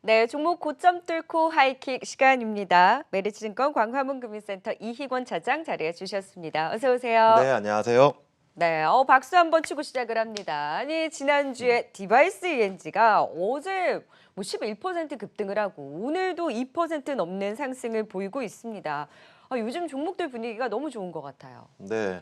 네, 종목 고점 뚫고 하이킥 시간입니다. 메리츠증권 광화문금융센터 이희권 차장 자리해 주셨습니다. 어서 오세요. 네, 안녕하세요. 네, 박수 한번 치고 시작을 합니다. 아니, 지난주에 디바이스 ENG가 어제 11% 급등을 하고 오늘도 2% 넘는 상승을 보이고 있습니다. 요즘 종목들 분위기가 너무 좋은 것 같아요. 네,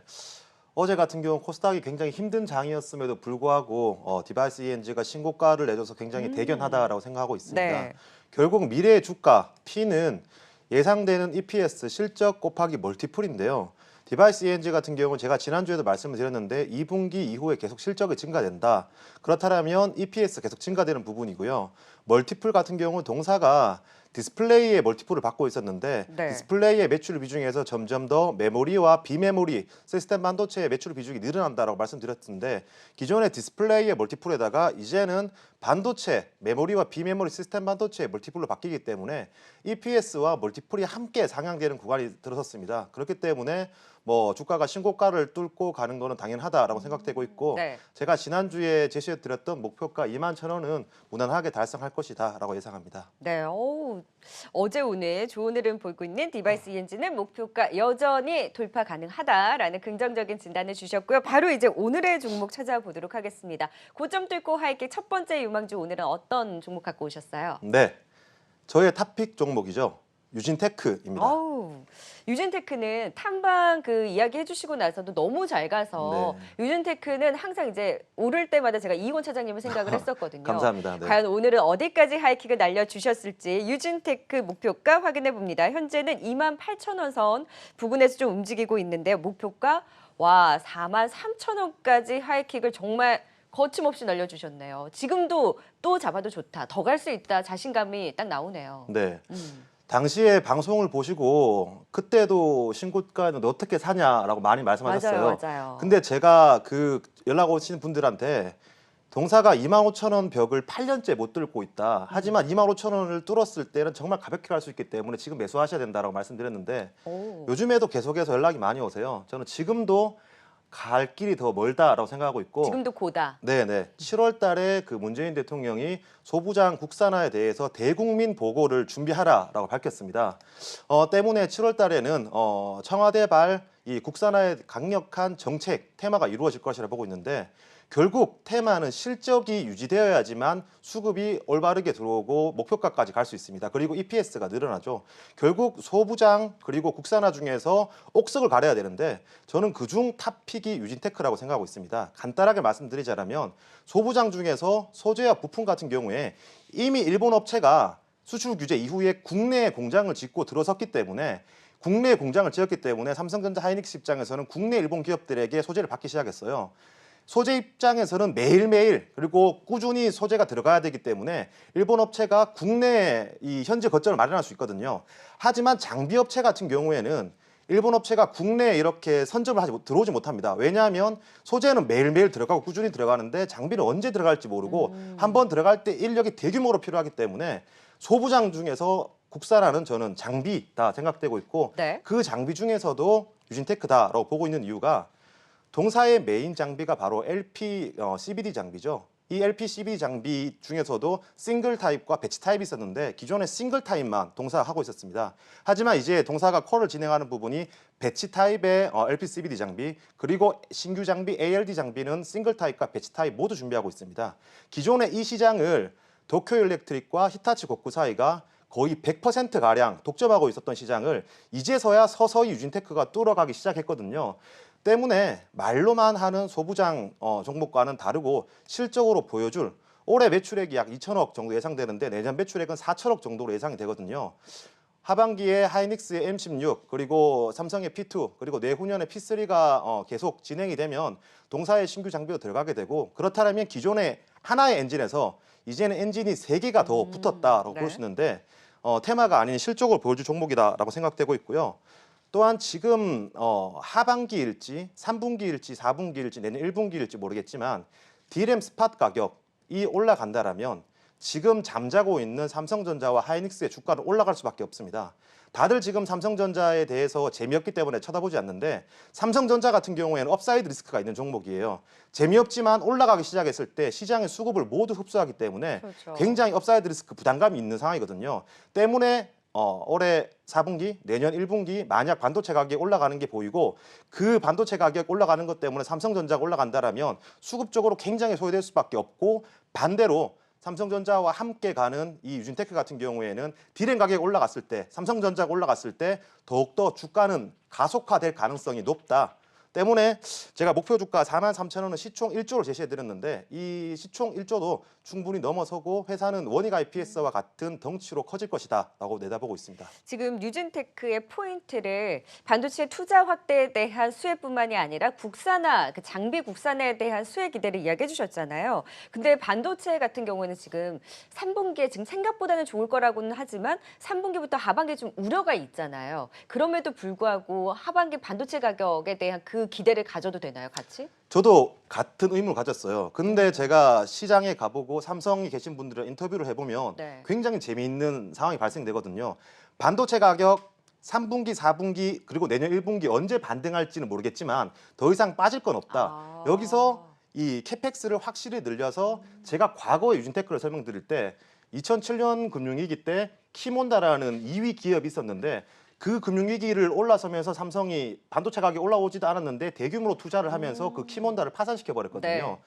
어제 같은 경우 코스닥이 굉장히 힘든 장이었음에도 불구하고 디바이스 ENG가 신고가를 내줘서 굉장히 대견하다라고 생각하고 있습니다. 네. 결국 미래의 주가 P는 예상되는 EPS 실적 곱하기 멀티플인데요. 디바이스 ENG 같은 경우는 제가 지난주에도 말씀을 드렸는데 2분기 이후에 계속 실적이 증가된다. 그렇다면 EPS 계속 증가되는 부분이고요. 멀티플 같은 경우는 동사가 디스플레이의 멀티플을 받고 있었는데 네. 디스플레이의 매출 비중에서 점점 더 메모리와 비메모리, 시스템 반도체의 매출 비중이 늘어난다라고 말씀드렸는데 기존의 디스플레이의 멀티플에다가 이제는 반도체, 메모리와 비메모리 시스템 반도체의 멀티플로 바뀌기 때문에 EPS와 멀티플이 함께 상향되는 구간이 들어섰습니다. 그렇기 때문에 주가가 신고가를 뚫고 가는 거는 당연하다라고 생각되고 있고 네. 제가 지난주에 제시해드렸던 목표가 21,000원은 무난하게 달성할 것이다라고 예상합니다. 네, 어제 오늘 좋은 흐름 보이고 있는 디바이스 ENG는 목표가 여전히 돌파 가능하다라는 긍정적인 진단을 주셨고요. 바로 이제 오늘의 종목 찾아보도록 하겠습니다. 고점 뚫고 하이킥 첫 번째 유망주 오늘은 어떤 종목 갖고 오셨어요? 네, 저의 탑픽 종목이죠. 유진테크입니다. 유진테크는 탐방 그 이야기 해주시고 나서도 너무 잘 가서 네. 유진테크는 항상 이제 오를 때마다 제가 이희원 차장님을 생각을 했었거든요. 감사합니다. 네. 과연 오늘은 어디까지 하이킥을 날려주셨을지 유진테크 목표가 확인해 봅니다. 현재는 28,000원 선 부근에서 좀 움직이고 있는데요. 목표가 43,000원까지 하이킥을 정말 거침없이 날려주셨네요. 지금도 또 잡아도 좋다, 더 갈 수 있다 자신감이 딱 나오네요. 네. 당시에 방송을 보시고 그때도 신고가는 어떻게 사냐라고 많이 말씀하셨어요. 맞아요. 근데 제가 그 연락 오신 분들한테 동사가 25,000원 벽을 8년째 못 뚫고 있다. 하지만 25,000원을 뚫었을 때는 정말 가볍게 갈 수 있기 때문에 지금 매수하셔야 된다라고 말씀드렸는데 오. 요즘에도 계속해서 연락이 많이 오세요. 저는 지금도 갈 길이 더 멀다라고 생각하고 있고 지금도 고다. 네네. 7월 달에 그 문재인 대통령이 소부장 국산화에 대해서 대국민 보고를 준비하라라고 밝혔습니다. 때문에 7월 달에는 청와대발 이 국산화의 강력한 정책 테마가 이루어질 것이라 보고 있는데 결국 테마는 실적이 유지되어야지만 수급이 올바르게 들어오고 목표가까지 갈 수 있습니다. 그리고 EPS가 늘어나죠. 결국 소부장 그리고 국산화 중에서 옥석을 가려야 되는데 저는 그중 탑픽이 유진테크라고 생각하고 있습니다. 간단하게 말씀드리자면 소부장 중에서 소재와 부품 같은 경우에 이미 일본 업체가 수출 규제 이후에 국내에 공장을 짓고 들어섰기 때문에 국내에 공장을 지었기 때문에 삼성전자 하이닉스 입장에서는 국내 일본 기업들에게 소재를 받기 시작했어요. 소재 입장에서는 매일매일 그리고 꾸준히 소재가 들어가야 되기 때문에 일본 업체가 국내에 이 현지 거점을 마련할 수 있거든요. 하지만 장비 업체 같은 경우에는 일본 업체가 국내에 이렇게 선점을 들어오지 못합니다. 왜냐하면 소재는 매일매일 들어가고 꾸준히 들어가는데 장비는 언제 들어갈지 모르고 한번 들어갈 때 인력이 대규모로 필요하기 때문에 소부장 중에서 국산화는 저는 장비다 생각되고 있고 네. 그 장비 중에서도 유진테크다라고 보고 있는 이유가 동사의 메인 장비가 바로 LP CBD 장비죠. 이 LP CBD 장비 중에서도 싱글 타입과 배치 타입이 있었는데 기존에 싱글 타입만 동사가 하고 있었습니다. 하지만 이제 동사가 콜을 진행하는 부분이 배치 타입의 LP CBD 장비 그리고 신규 장비 ALD 장비는 싱글 타입과 배치 타입 모두 준비하고 있습니다. 기존의 이 시장을 도쿄 일렉트릭과 히타치 고쿠사이가 거의 100%가량 독점하고 있었던 시장을 이제서야 서서히 유진테크가 뚫어가기 시작했거든요. 때문에 말로만 하는 소부장 종목과는 다르고 실적으로 보여줄 올해 매출액이 약 2천억 정도 예상되는데 내년 매출액은 4천억 정도로 예상이 되거든요. 하반기에 하이닉스의 M16 그리고 삼성의 P2 그리고 내후년에 P3가 계속 진행이 되면 동사의 신규 장비가 들어가게 되고 그렇다면 기존의 하나의 엔진에서 이제는 엔진이 3개가 더 붙었다라고 네. 볼 수 있는데 테마가 아닌 실적으로 보여줄 종목이다라고 생각되고 있고요. 또한 지금 하반기일지 3분기일지 4분기일지 내년 1분기일지 모르겠지만 D램 스팟 가격이 올라간다라면 지금 잠자고 있는 삼성전자와 하이닉스의 주가는 올라갈 수밖에 없습니다. 다들 지금 삼성전자에 대해서 재미없기 때문에 쳐다보지 않는데 삼성전자 같은 경우에는 업사이드 리스크가 있는 종목이에요. 재미없지만 올라가기 시작했을 때 시장의 수급을 모두 흡수하기 때문에 그렇죠. 굉장히 업사이드 리스크 부담감이 있는 상황이거든요. 때문에 올해 4분기, 내년 1분기 만약 반도체 가격이 올라가는 게 보이고 그 반도체 가격 올라가는 것 때문에 삼성전자가 올라간다라면 수급적으로 굉장히 소외될 수밖에 없고 반대로 삼성전자와 함께 가는 이 유진테크 같은 경우에는 디램 가격이 올라갔을 때 삼성전자가 올라갔을 때 더욱더 주가는 가속화될 가능성이 높다. 때문에 제가 목표 주가 43,000원은 시총 1조를 제시해드렸는데 이 시총 1조도 충분히 넘어서고 회사는 원익 IPS와 같은 덩치로 커질 것이다 라고 내다보고 있습니다. 지금 뉴진테크의 포인트를 반도체 투자 확대에 대한 수혜뿐만이 아니라 국산화, 그 장비 국산화에 대한 수혜 기대를 이야기해 주셨잖아요. 근데 반도체 같은 경우는 지금 3분기에 지금 생각보다는 좋을 거라고는 하지만 3분기부터 하반기에 좀 우려가 있잖아요. 그럼에도 불구하고 하반기 반도체 가격에 대한 그 기대를 가져도 되나요, 같이? 저도 같은 의문을 가졌어요. 근데 제가 시장에 가보고 삼성에 계신 분들을 인터뷰를 해보면 네. 굉장히 재미있는 상황이 발생되거든요. 반도체 가격 3분기, 4분기 그리고 내년 1분기 언제 반등할지는 모르겠지만 더 이상 빠질 건 없다. 아. 여기서 이 캐펙스를 확실히 늘려서 제가 과거에 유진테크를 설명드릴 때 2007년 금융위기 때 키몬다라는 2위 기업이 있었는데 그 금융위기를 올라서면서 삼성이 반도체 가격이 올라오지도 않았는데 대규모로 투자를 하면서 그 키몬다를 파산시켜 버렸거든요. 네.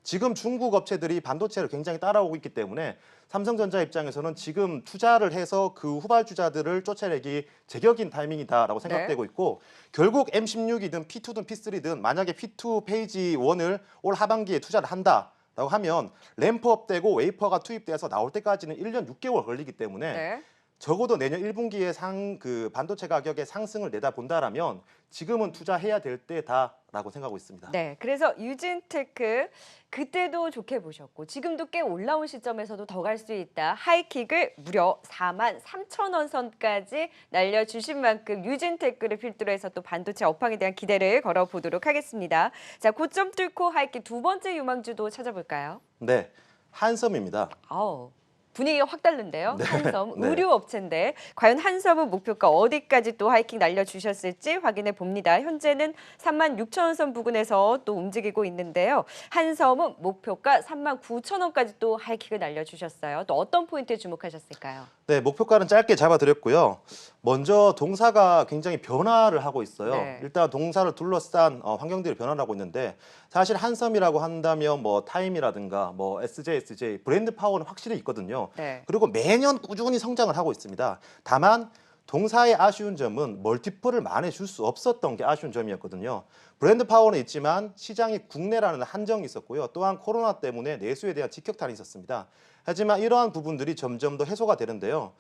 지금 중국 업체들이 반도체를 굉장히 따라오고 있기 때문에 삼성전자 입장에서는 지금 투자를 해서 그 후발주자들을 쫓아내기 제격인 타이밍이다라고 생각되고 있고 결국 M16이든 P2든 P3든 만약에 P2 페이지 1을 올 하반기에 투자를 한다라고 하면 램프업 되고 웨이퍼가 투입돼서 나올 때까지는 1년 6개월 걸리기 때문에 네. 적어도 내년 1분기에 그 반도체 가격의 상승을 내다본다라면 지금은 투자해야 될 때다라고 생각하고 있습니다. 네, 그래서 유진테크 그때도 좋게 보셨고 지금도 꽤 올라온 시점에서도 더 갈 수 있다. 하이킥을 무려 43,000원 선까지 날려주신 만큼 유진테크를 필두로 해서 또 반도체 업황에 대한 기대를 걸어보도록 하겠습니다. 자, 고점 뚫고 하이킥 두 번째 유망주도 찾아볼까요? 네, 한섬입니다. 아우. 분위기가 확 다른데요. 네, 한섬 네. 의류 업체인데 과연 한섬은 목표가 어디까지 또 하이킹 날려주셨을지 확인해 봅니다. 현재는 36,000원 선 부근에서 또 움직이고 있는데요. 한섬은 목표가 39,000원까지 또 하이킹을 날려주셨어요. 또 어떤 포인트에 주목하셨을까요? 네, 목표가는 짧게 잡아드렸고요. 먼저 동사가 굉장히 변화를 하고 있어요. 네. 일단 동사를 둘러싼 환경들이 변화를 하고 있는데 사실 한섬이라고 한다면 뭐 타임이라든가 뭐 SJ 브랜드 파워는 확실히 있거든요. 네. 그리고 매년 꾸준히 성장을 하고 있습니다. 다만 동사의 아쉬운 점은 멀티플을 많이 줄 수 없었던 게 아쉬운 점이었거든요. 브랜드 파워는 있지만 시장이 국내라는 한정이 있었고요. 또한 코로나 때문에 내수에 대한 직격탄이 있었습니다. 하지만 이러한 부분들이 점점 더 해소가 되는데요.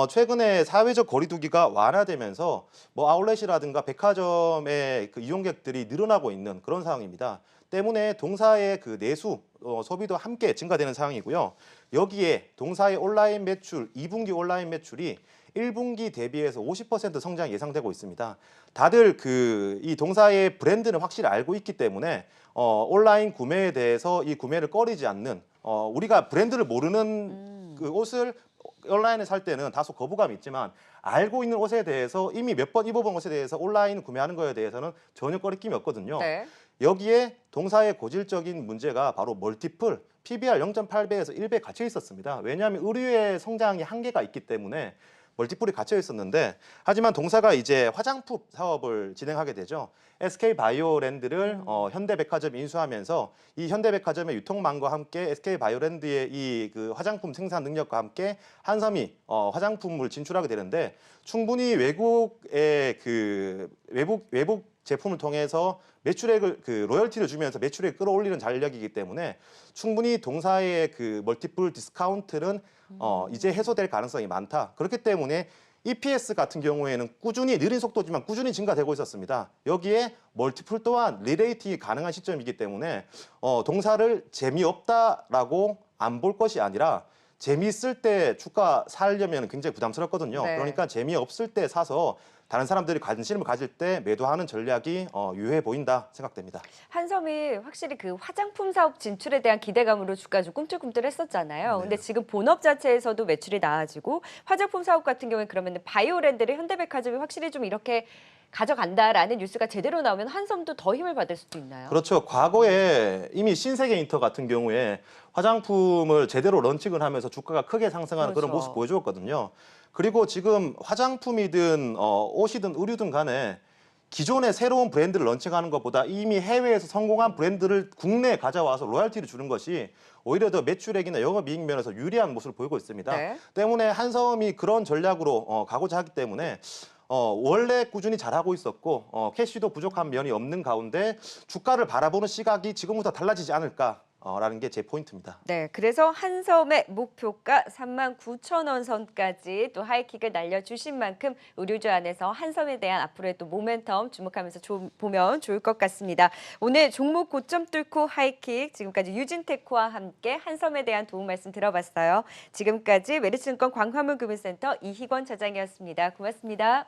최근에 사회적 거리두기가 완화되면서 뭐 아울렛이라든가 백화점의 그 이용객들이 늘어나고 있는 그런 상황입니다. 때문에 동사의 그 내수 소비도 함께 증가되는 상황이고요. 여기에 동사의 온라인 매출, 2분기 온라인 매출이 1분기 대비해서 50% 성장이 예상되고 있습니다. 다들 이 동사의 브랜드는 확실히 알고 있기 때문에 온라인 구매에 대해서 이 구매를 꺼리지 않는 우리가 브랜드를 모르는 그 옷을 온라인에 살 때는 다소 거부감이 있지만 알고 있는 옷에 대해서 이미 몇 번 입어본 옷에 대해서 온라인 구매하는 거에 대해서는 전혀 꺼리낌이 없거든요. 네. 여기에 동사의 고질적인 문제가 바로 멀티플, PBR 0.8배에서 1배 갇혀 있었습니다. 왜냐하면 의류의 성장이 한계가 있기 때문에 멀티플이 갇혀 있었는데 하지만 동사가 이제 화장품 사업을 진행하게 되죠. SK바이오랜드를 현대백화점에 인수하면서 이 현대백화점의 유통망과 함께 SK바이오랜드의 이 그 화장품 생산 능력과 함께 한섬이 화장품을 진출하게 되는데 충분히 외국의 외국 제품을 통해서 매출액을 로열티를 주면서 매출액을 끌어올리는 전략이기 때문에 충분히 동사의 그 멀티플 디스카운트는 이제 해소될 가능성이 많다. 그렇기 때문에 EPS 같은 경우에는 꾸준히 느린 속도지만 꾸준히 증가되고 있었습니다. 여기에 멀티플 또한 리레이팅이 가능한 시점이기 때문에 동사를 재미없다라고 안 볼 것이 아니라 재미있을 때 주가 사려면 굉장히 부담스럽거든요. 네. 그러니까 재미없을 때 사서 다른 사람들이 관심을 가질 때 매도하는 전략이 유효해 보인다 생각됩니다. 한섬이 확실히 그 화장품 사업 진출에 대한 기대감으로 주가 좀 꿈틀꿈틀했었잖아요. 네. 근데 지금 본업 자체에서도 매출이 나아지고 화장품 사업 같은 경우에 그러면 바이오랜드를 현대백화점이 확실히 좀 이렇게 가져간다라는 뉴스가 제대로 나오면 한섬도 더 힘을 받을 수도 있나요? 그렇죠. 과거에 이미 신세계 인터 같은 경우에 화장품을 제대로 런칭을 하면서 주가가 크게 상승하는 그런 그렇죠. 모습 보여주었거든요. 그리고 지금 화장품이든 옷이든 의류든 간에 기존의 새로운 브랜드를 런칭하는 것보다 이미 해외에서 성공한 브랜드를 국내에 가져와서 로열티를 주는 것이 오히려 더 매출액이나 영업이익 면에서 유리한 모습을 보이고 있습니다. 네. 때문에 한섬이 그런 전략으로 가고자 하기 때문에 원래 꾸준히 잘하고 있었고 캐시도 부족한 면이 없는 가운데 주가를 바라보는 시각이 지금부터 달라지지 않을까라는 게 제 포인트입니다. 네, 그래서 한섬의 목표가 39,000원 선까지 또 하이킥을 날려주신 만큼 의류주 안에서 한섬에 대한 앞으로의 또 모멘텀 주목하면서 보면 좋을 것 같습니다. 오늘 종목 고점 뚫고 하이킥 지금까지 유진테크와 함께 한섬에 대한 도움 말씀 들어봤어요. 지금까지 메리츠증권 광화문금융센터 이희권 차장이었습니다. 고맙습니다.